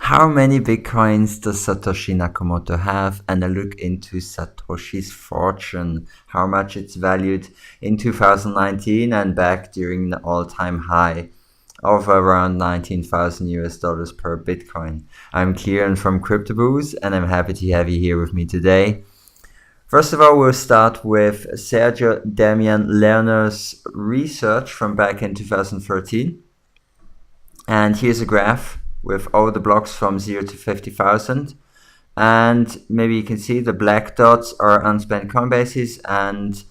How many bitcoins does Satoshi Nakamoto have? And a look into Satoshi's fortune, how much it's valued in 2019 and back during the all-time high of around 19,000 US dollars per bitcoin. I'm Kieran from CryptoBoost and I'm happy to have you here with me today. First of all, we'll start with Sergio Damian Lerner's research from back in 2013. And here's a graph with all the blocks from 0 to 50,000. And maybe you can see the black dots are unspent Coinbases and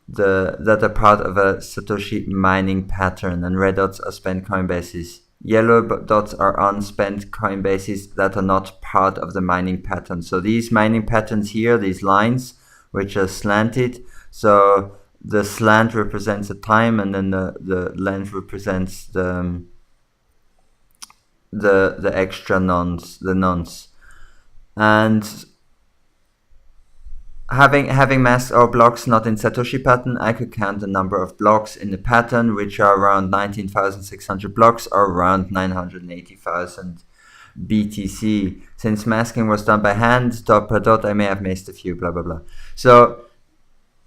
that are part of a Satoshi mining pattern, and red dots are spent Coinbases. Yellow dots are unspent Coinbases that are not part of the mining pattern. So these mining patterns here, these lines, which are slanted, so the slant represents the time and then the length represents the extra nonce, the nonce. And having masked all blocks not in Satoshi pattern, I could count the number of blocks in the pattern, which are around 19,600 blocks or around 980,000 BTC. Since masking was done by hand, dot per dot, I may have missed a few, blah blah blah. So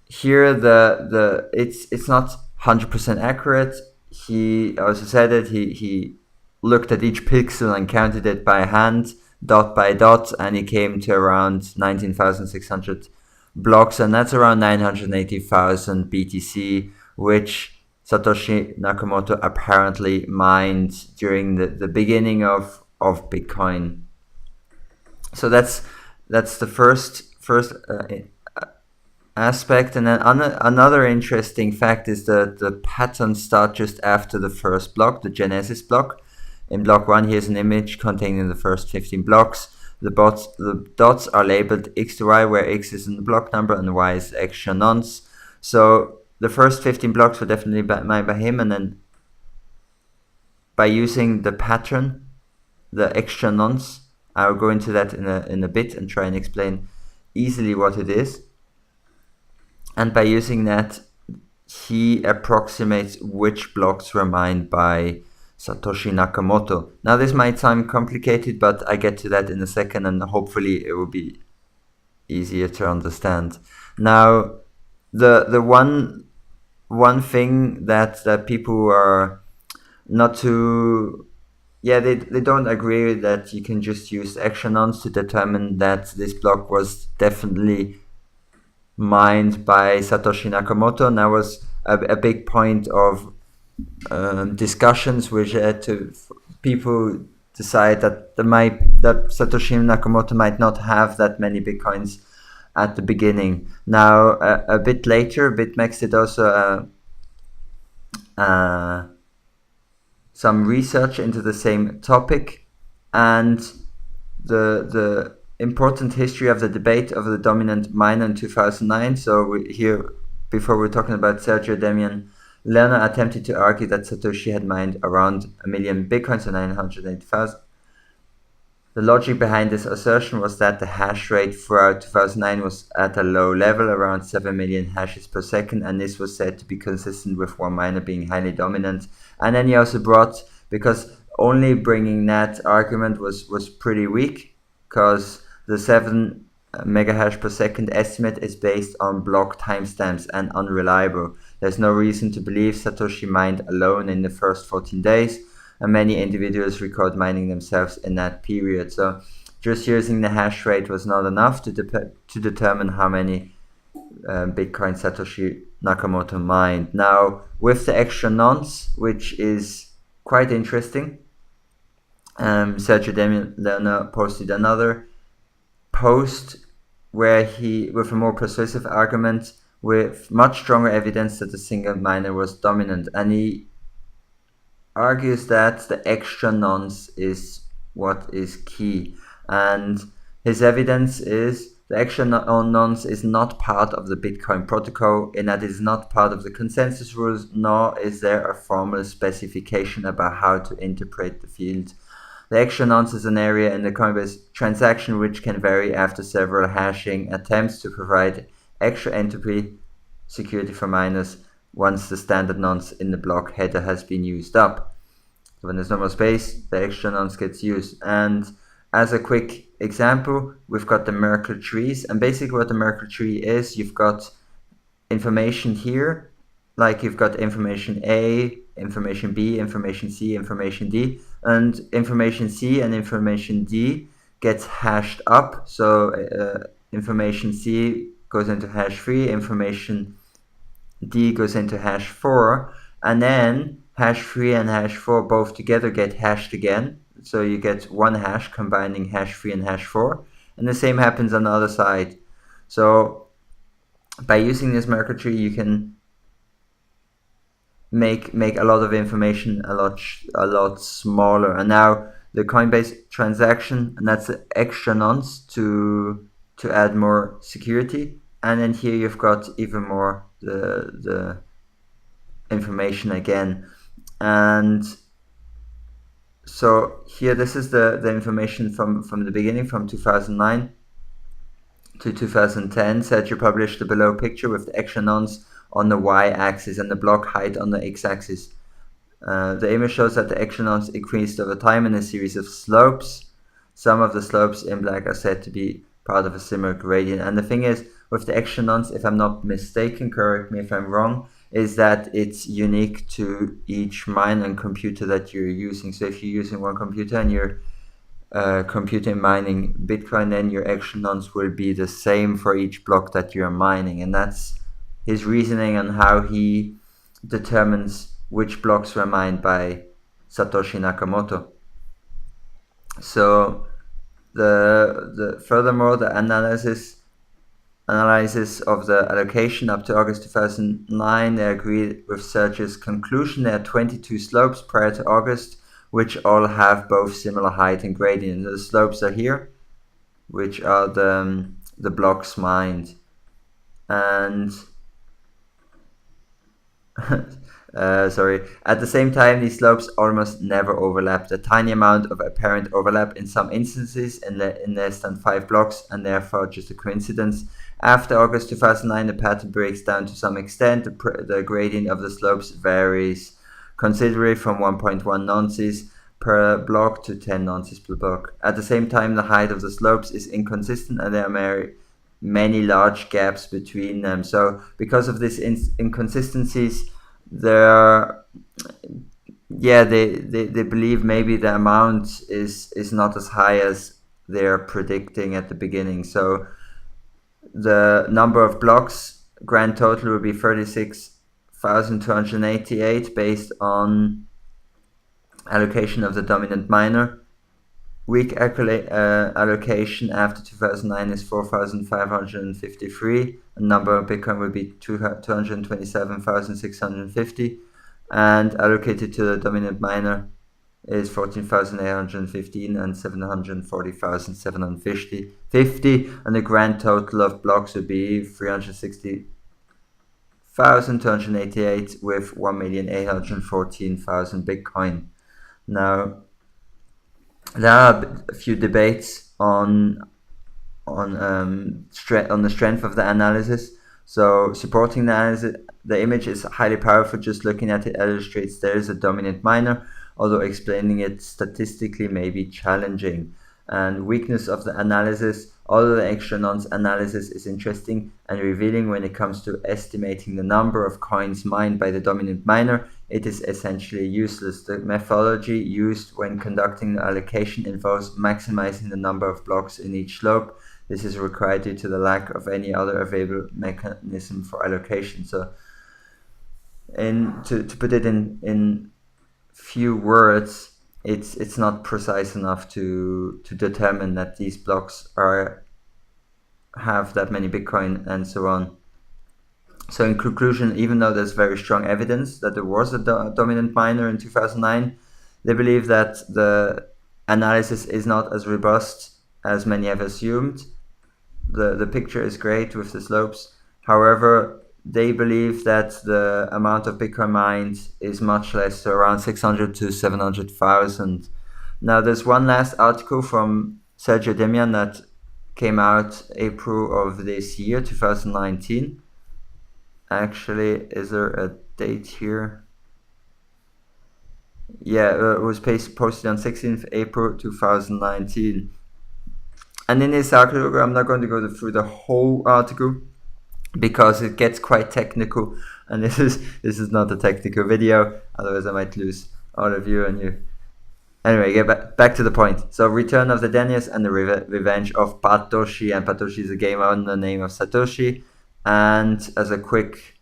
here it's not 100% accurate. He also said that he looked at each pixel and counted it by hand, dot by dot, and he came to around 19,600 blocks, and that's around 980,000 BTC, which Satoshi Nakamoto apparently mined during the beginning of Bitcoin. So that's the first aspect. And then another interesting fact is that the patterns start just after the first block, the Genesis block. In block 1, here's an image containing the first 15 blocks. The dots are labeled X to Y, where X is in the block number and Y is the extra nonce. So the first 15 blocks were definitely mined by him, and then by using the pattern, the extra nonce, I'll go into that in a bit and try and explain easily what it is. And by using that, he approximates which blocks were mined by Satoshi Nakamoto. Now this might sound complicated, but I get to that in a second, and hopefully it will be easier to understand. Now the one thing that people are not too they don't agree that you can just use extra nonce to determine that this block was definitely mined by Satoshi Nakamoto. And that was a big point of discussions, which had to people decide that that Satoshi Nakamoto might not have that many bitcoins at the beginning. Now a bit later, BitMEX did also some research into the same topic, and the important history of the debate of the dominant miner in 2009. So here, before we're talking about Sergio Damian Lerner, attempted to argue that Satoshi had mined around 1 million bitcoins, or 980,000. The logic behind this assertion was that the hash rate throughout 2009 was at a low level, around 7 million hashes per second, and this was said to be consistent with one miner being highly dominant. And then he also brought, because only bringing that argument was pretty weak, because the 7 megahash per second estimate is based on block timestamps and unreliable. There's no reason to believe Satoshi mined alone in the first 14 days, and many individuals record mining themselves in that period. So just using the hash rate was not enough to determine how many Bitcoin Satoshi Nakamoto mined. Now, with the extra nonce, which is quite interesting, Sergio Damian Lerner posted another post where he, with a more persuasive argument, with much stronger evidence that a single miner was dominant, and he argues that the extra nonce is what is key. And his evidence is the extra nonce is not part of the Bitcoin protocol, in that it is not part of the consensus rules, nor is there a formal specification about how to interpret the field. The extra nonce is an area in the Coinbase transaction which can vary after several hashing attempts to provide extra entropy security for miners once the standard nonce in the block header has been used up. So when there's no more space, the extra nonce gets used. And as a quick example, we've got the Merkle trees. And basically what the Merkle tree is, you've got information here, like you've got information A, information B, information C, information D, and information C and information D gets hashed up. So information C goes into hash 3, information D goes into hash 4, and then hash 3 and hash 4 both together get hashed again. So you get one hash combining hash 3 and hash 4, and the same happens on the other side. So by using this Merkle tree, you can make a lot of information a lot smaller. And now the Coinbase transaction, and that's the extra nonce to add more security. And then here you've got even more the information again. And so here, this is the information from the beginning, from 2009 to 2010. Sergio published the below picture with the extra nonce on the y-axis and the block height on the x-axis. The image shows that the extra nonce increased over time in a series of slopes. Some of the slopes in black are said to be part of a similar gradient. And the thing is, with the extra nonce, if I'm not mistaken, correct me if I'm wrong, is that it's unique to each miner and computer that you're using. So if you're using one computer and you're computer mining Bitcoin, then your extra nonce will be the same for each block that you're mining. And that's his reasoning on how he determines which blocks were mined by Satoshi Nakamoto. So furthermore, the analysis of the allocation up to August 2009, they agreed with Sergio's conclusion. There are 22 slopes prior to August, which all have both similar height and gradient. The slopes are here, which are the blocks mined. And at the same time, these slopes almost never overlap. A tiny amount of apparent overlap in some instances in less than 5 blocks, and therefore just a coincidence. After August 2009, the pattern breaks down to some extent. The gradient of the slopes varies considerably from 1.1 nonces per block to 10 nonces per block. At the same time, the height of the slopes is inconsistent, and there are many large gaps between them. So because of these inconsistencies, they believe maybe the amount is not as high as they're predicting at the beginning. So the number of blocks grand total will be 36,288 based on allocation of the dominant miner. Weak allocation after 2009 is 4,553. The number of Bitcoin will be 227,650, and allocated to the dominant miner is 14,815 and 740,750, and the grand total of blocks would be 360,288 with 1,814,000 Bitcoin. Now, there are a few debates on the strength of the analysis. So supporting the analysis, the image is highly powerful. Just looking at it illustrates there is a dominant miner, although explaining it statistically may be challenging. And weakness of the analysis, although the extra nonce analysis is interesting and revealing when it comes to estimating the number of coins mined by the dominant miner, it is essentially useless. The methodology used when conducting the allocation involves maximizing the number of blocks in each slope. This is required due to the lack of any other available mechanism for allocation. So, to put it in few words, it's not precise enough to determine that these blocks have that many Bitcoin and so on. So in conclusion, even though there's very strong evidence that there was a dominant miner in 2009, they believe that the analysis is not as robust as many have assumed. The picture is great with the slopes. However, they believe that the amount of Bitcoin mined is much less, so around 600 to 700,000. Now, there's one last article from Sergio Demian that came out April of this year, 2019. Actually, is there a date here? Yeah, it was posted on 16th April 2019. And in this article, I'm not going to go through the whole article because it gets quite technical, and this is not a technical video. Otherwise, I might lose all of you and you. Anyway, get back to the point. So, Return of the Deniers and the Revenge of Patoshi. And Patoshi is a game under the name of Satoshi. And as a quick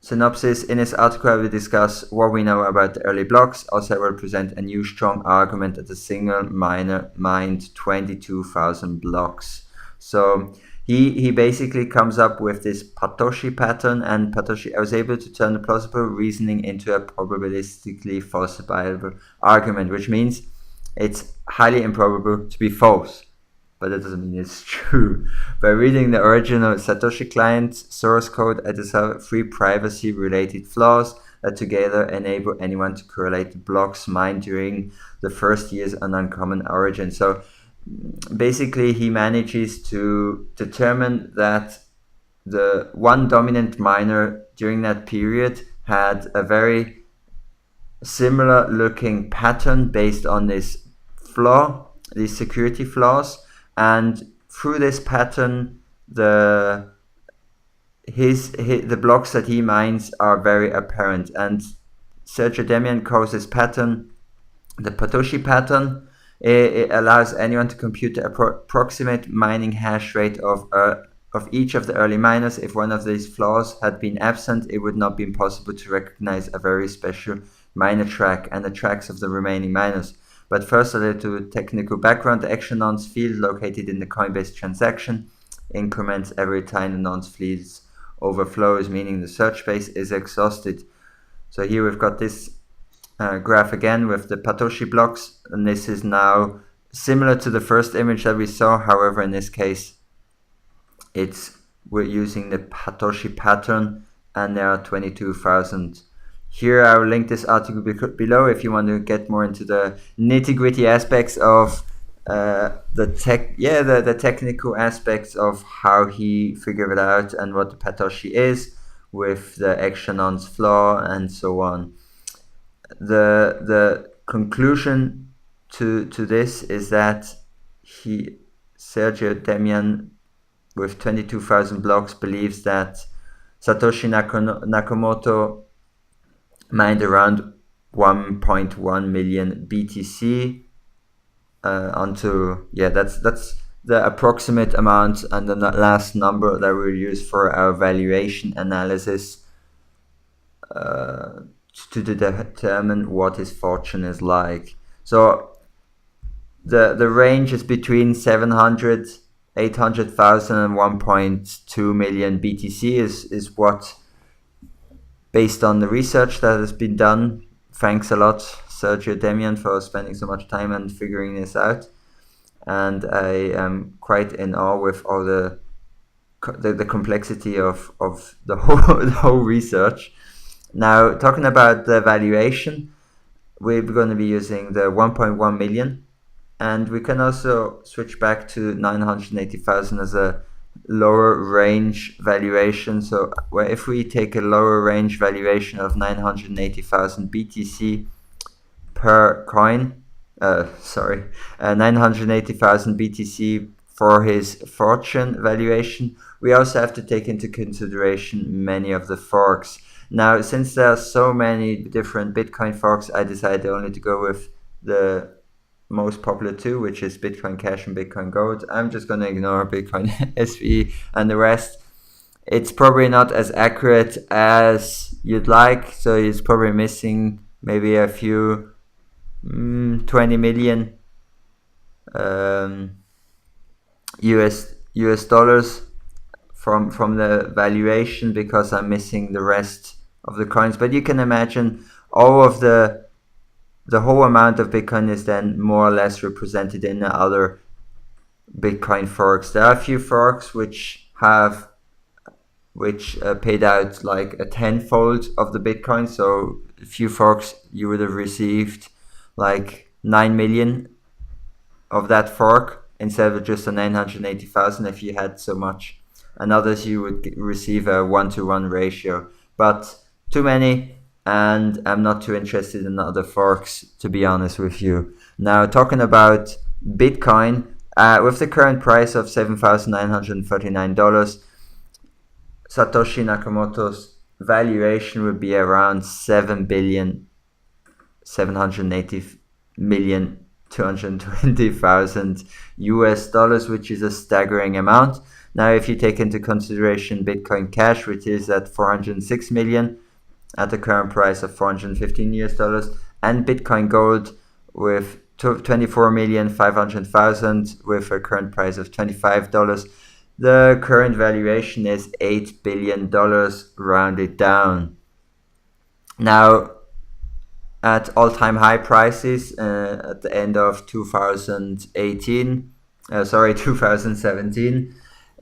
synopsis, in this article I will discuss what we know about the early blocks. Also, I will present a new strong argument that a single miner mined 22,000 blocks. So he basically comes up with this patoshi pattern, and patoshi, I was able to turn the plausible reasoning into a probabilistically falsifiable argument, which means it's highly improbable to be false, but that doesn't mean it's true. By reading the original Satoshi client source code, I discovered 3 privacy-related flaws that together enable anyone to correlate the blocks mined during the first years an uncommon origin. So basically, he manages to determine that the one dominant miner during that period had a very similar looking pattern based on this flaw, these security flaws, and through this pattern, the blocks that he mines are very apparent. And Sergio Demian calls this pattern the Patoshi pattern. It allows anyone to compute the approximate mining hash rate of each of the early miners. If one of these flaws had been absent, it would not be possible to recognize a very special miner track and the tracks of the remaining miners. But first, a little technical background. The action nonce field located in the Coinbase transaction increments every time the nonce field overflows, meaning the search space is exhausted. So here we've got this graph again with the Patoshi blocks, and this is now similar to the first image that we saw. However, in this case, we're using the Patoshi pattern, and there are 22,000. Here I will link this article below if you want to get more into the nitty-gritty aspects of the technical aspects of how he figured it out and what the Patoshi is with the action nonce flaw and so on. The conclusion to this is that Sergio Demian, with 22,000 blocks, believes that Satoshi Nakamoto mined around 1.1 million BTC that's the approximate amount, and the last number that we'll use for our valuation analysis to determine what his fortune is like. So the range is between 700, 800,000 and 1.2 million BTC is what, based on the research that has been done. Thanks a lot, Sergio Demian, for spending so much time and figuring this out. And I am quite in awe with all the complexity of the whole research. Now, talking about the valuation, we're going to be using the 1.1 million, and we can also switch back to 980,000 as a lower range valuation. So if we take a lower range valuation of 980,000 BTC per coin, 980,000 BTC for his fortune valuation, we also have to take into consideration many of the forks. Now, since there are so many different Bitcoin forks, I decided only to go with the most popular two, which is Bitcoin Cash and Bitcoin Gold. I'm just going to ignore Bitcoin SV and the rest. It's probably not as accurate as you'd like, so it's probably missing maybe a few 20 million US dollars from the valuation, because I'm missing the rest of the coins. But you can imagine all of the whole amount of Bitcoin is then more or less represented in the other Bitcoin forks. There are a few forks which paid out like a tenfold of the Bitcoin. So a few forks you would have received like 9 million of that fork instead of just a 980,000 if you had so much. And others you would receive a 1-to-1 ratio. But too many and I'm not too interested in other forks, to be honest with you. Now, talking about Bitcoin, with the current price of $7,939, Satoshi Nakamoto's valuation would be around 7,780,220,000 US dollars, which is a staggering amount. Now, if you take into consideration Bitcoin Cash, which is at 406 million at the current price of 415 US dollars, and Bitcoin Gold with 24,500,000 with a current price of $25, the current valuation is $8 billion rounded down. Now, at all-time high prices at the end of 2017,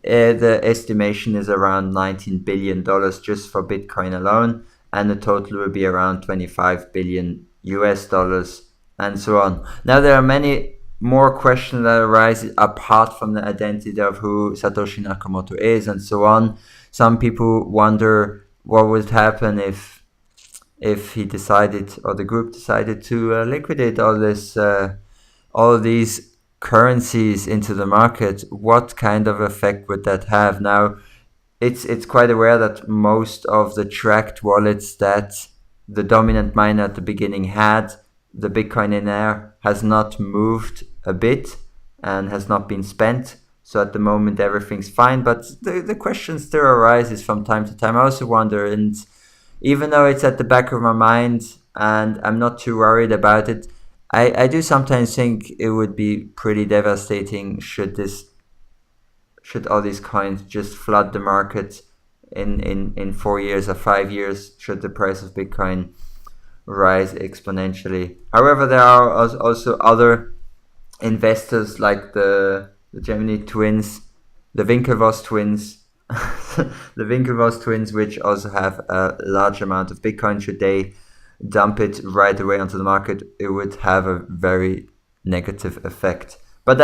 the estimation is around $19 billion just for Bitcoin alone, and the total will be around 25 billion US dollars, and so on. Now, there are many more questions that arise apart from the identity of who Satoshi Nakamoto is, and so on. Some people wonder what would happen if he decided, or the group decided, to liquidate all of these currencies into the market. What kind of effect would that have? Now, it's quite aware that most of the tracked wallets that the dominant miner at the beginning had, the Bitcoin in there, has not moved a bit and has not been spent. So at the moment everything's fine, but the question still arises from time to time. I also wonder, and even though it's at the back of my mind and I'm not too worried about it, I do sometimes think it would be pretty devastating should all these coins just flood the market in 4 years or 5 years, should the price of Bitcoin rise exponentially. However, there are also other investors like the Gemini twins, the Winklevoss twins, the Winklevoss twins, which also have a large amount of Bitcoin. Should they dump it right away onto the market, it would have a very negative effect. But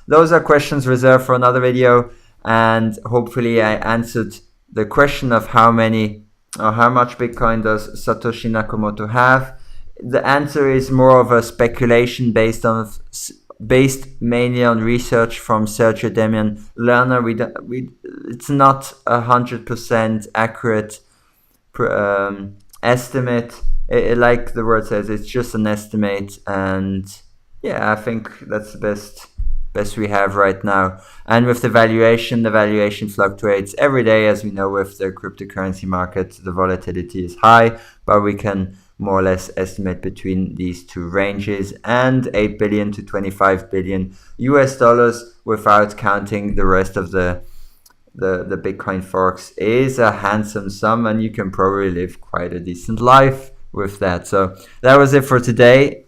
those are questions reserved for another video, and hopefully I answered the question of how much Bitcoin does Satoshi Nakamoto have. The answer is more of a speculation based mainly on research from Sergio Demian Lerner. It's not 100% accurate estimate. Like the word says, it's just an estimate, and yeah, I think that's the best we have right now. And with the valuation fluctuates every day, as we know. With the cryptocurrency market, the volatility is high, but we can more or less estimate between these two ranges, and 8 billion to 25 billion US dollars without counting the rest of the Bitcoin forks is a handsome sum, and you can probably live quite a decent life with that. So that was it for today.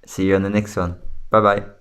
See you on the next one. Bye bye.